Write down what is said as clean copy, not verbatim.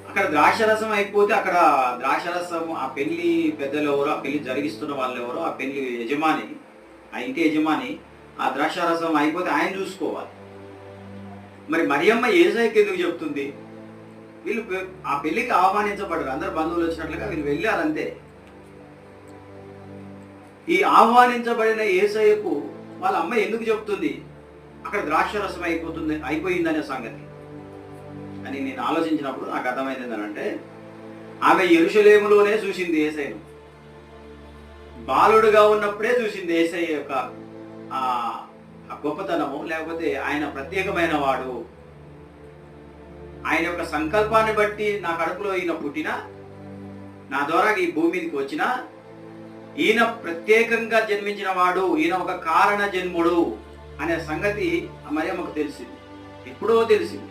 అక్కడ ద్రాక్షరసం అయిపోతే అక్కడ ద్రాక్షరసం ఆ పెళ్లి పెద్దలు ఎవరో, ఆ పెళ్లి జరిగిస్తున్న వాళ్ళు ఎవరో, ఆ పెళ్లి యజమాని, ఆ ఇంటి యజమాని ఆ ద్రాక్షరసం అయిపోతే ఆయన చూసుకోవాలి. మరి మరియమ్మ యేసయ్యకి ఎందుకు చెప్తుంది? వీళ్ళు ఆ పెళ్లికి ఆహ్వానించబడరు, అందరు బంధువులు వచ్చినట్లుగా వీళ్ళు వెళ్ళారంతే. ఈ ఆహ్వానించబడిన యేసయ్యకు వాళ్ళ అమ్మ ఎందుకు చెప్తుంది అక్కడ ద్రాక్షరసం అయిపోయిందనే సంగతి అని నేను ఆలోచించినప్పుడు నాకు అర్థమైంది ఏంటంటే, ఆమె యెరూషలేములోనే చూసింది యేసయ్యను, బాలుడుగా ఉన్నప్పుడే చూసింది యేసయ్య యొక్క ఆ గొప్పతనము, లేకపోతే ఆయన ప్రత్యేకమైన వాడు, ఆయన యొక్క సంకల్పాన్ని బట్టి నా కడుపులో ఈయన పుట్టిన, నా ద్వారా ఈ భూమి మీదకి వచ్చిన, ఈయన ప్రత్యేకంగా జన్మించిన వాడు, ఈయన ఒక కారణ జన్ముడు అనే సంగతి మరియమ్మకు తెలిసింది, ఎప్పుడో తెలిసింది.